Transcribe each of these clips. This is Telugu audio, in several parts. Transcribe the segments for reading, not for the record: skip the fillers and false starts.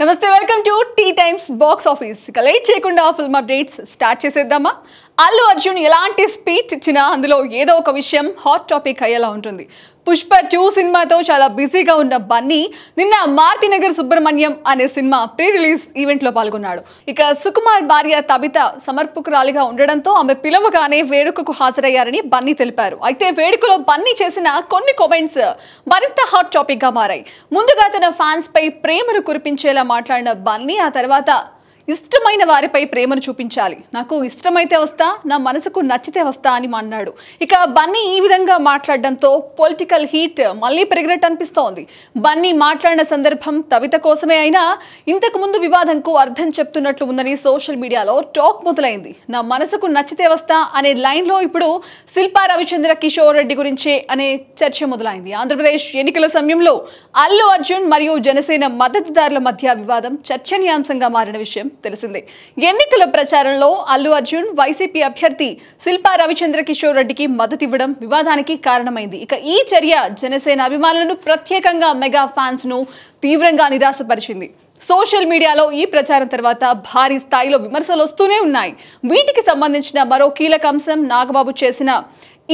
నమస్తే welcome to T Times box office. ఇక లేట్ చేయకుండా ఫిల్మ్ అప్డేట్స్ స్టార్ట్ చేసేద్దామా? అల్లు అర్జున్ ఎలాంటి స్పీచ్ ఇచ్చినా అందులో ఏదో ఒక విషయం హాట్ టాపిక్ అయ్యేలా ఉంటుంది. పుష్ప 2 సినిమాతో చాలా బిజీగా ఉన్న బన్నీ నిన్న మారుతినగర్ సుబ్రహ్మణ్యం అనే సినిమా ప్రీ రిలీజ్ ఈవెంట్లో పాల్గొన్నాడు. ఇక సుకుమార్ భార్య తబిత సమర్పకురాలిగా ఉండడంతో ఆమె పిలవగానే వేడుకకు హాజరయ్యారని బన్నీ తెలిపారు. అయితే వేడుకలో బన్నీ చేసిన కొన్ని కామెంట్స్ మరింత హాట్ టాపిక్ గా మారాయి. ముందుగా తన ఫ్యాన్స్ పై ప్రేమను కురిపించేలా మాట్లాడిన బన్నీ ఆ తర్వాత ఇష్టమైన వారిపై ప్రేమను చూపించాలి, నాకు ఇష్టమైతే వస్తా, నా మనసుకు నచ్చితే వస్తా అని అన్నాడు. ఇక బన్నీ ఈ విధంగా మాట్లాడడంతో పొలిటికల్ హీట్ మళ్ళీ పెరిగినట్టు అనిపిస్తోంది. బన్నీ మాట్లాడిన సందర్భం తబిత కోసమే అయినా ఇంతకు ముందు వివాదంకు అర్థం చెప్తున్నట్లు ఉందని సోషల్ మీడియాలో టాక్ మొదలైంది. నా మనసుకు నచ్చితే వస్తా అనే లైన్లో ఇప్పుడు శిల్పా రవిచంద్ర కిషోర్ రెడ్డి గురించే అనే చర్చ మొదలైంది. ఆంధ్రప్రదేశ్ ఎన్నికల సమయంలో అల్లు అర్జున్ మరియు జనసేన మద్దతుదారుల మధ్య వివాదం చర్చనీయాంశంగా మారిన విషయం తెలిసిందే. ఎన్నికల ప్రచారంలో అల్లు అర్జున్ వైసీపీ అభ్యర్థి శిల్పా రవిచంద్ర కిషోర్ రెడ్డికి మద్దతు ఇవ్వడం వివాదానికి కారణమైంది. ఇక ఈ చర్య జనసేన అభిమానులను, ప్రత్యేకంగా మెగా ఫ్యాన్స్ ను తీవ్రంగా నిరాశపరిచింది. సోషల్ మీడియాలో ఈ ప్రచారం తర్వాత భారీ స్థాయిలో విమర్శలు వస్తూనే ఉన్నాయి. వీటికి సంబంధించిన మరో కీలక అంశం నాగబాబు చేసిన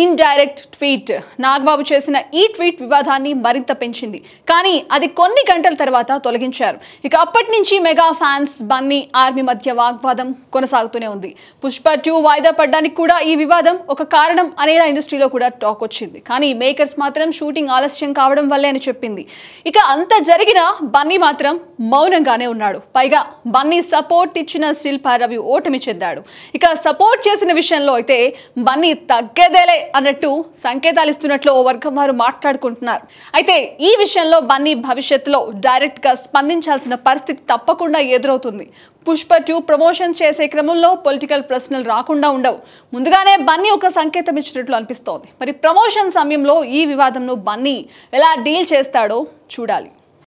ఇండైరెక్ట్ ట్వీట్. నాగబాబు చేసిన ఈ ట్వీట్ వివాదాన్ని మరింత పెంచింది, కానీ అది కొన్ని గంటల తర్వాత తొలగించారు. ఇక అప్పటి నుంచి మెగా ఫ్యాన్స్, బన్నీ ఆర్మీ మధ్య వాగ్వాదం కొనసాగుతూనే ఉంది. పుష్ప 2 వాయిదా పడ్డానికి కూడా ఈ వివాదం ఒక కారణం అనేలా ఇండస్ట్రీలో కూడా టాక్ వచ్చింది. కానీ మేకర్స్ మాత్రం షూటింగ్ ఆలస్యం కావడం వల్లే అని చెప్పింది. ఇక అంత జరిగినా బన్నీ మాత్రం మౌనంగానే ఉన్నాడు. పైగా బన్నీ సపోర్ట్ ఇచ్చిన శిల్పా రవి ఓటమి చెందాడు. ఇక సపోర్ట్ చేసిన విషయంలో అయితే బన్నీ తగ్గేదేలే అన్నట్టు సంకేతాలు ఇస్తున్నట్లు ఓ వర్గం వారు మాట్లాడుకుంటున్నారు. అయితే ఈ విషయంలో బన్నీ భవిష్యత్తులో డైరెక్ట్ గా స్పందించాల్సిన పరిస్థితి తప్పకుండా ఎదురవుతుంది. పుష్ప 2 ప్రమోషన్ చేసే క్రమంలో పొలిటికల్ ప్రశ్నలు రాకుండా ఉండవు. ముందుగానే బన్నీ ఒక సంకేతం ఇచ్చినట్లు అనిపిస్తోంది. మరి ప్రమోషన్ సమయంలో ఈ వివాదంను బన్నీ ఎలా డీల్ చేస్తాడో చూడాలి.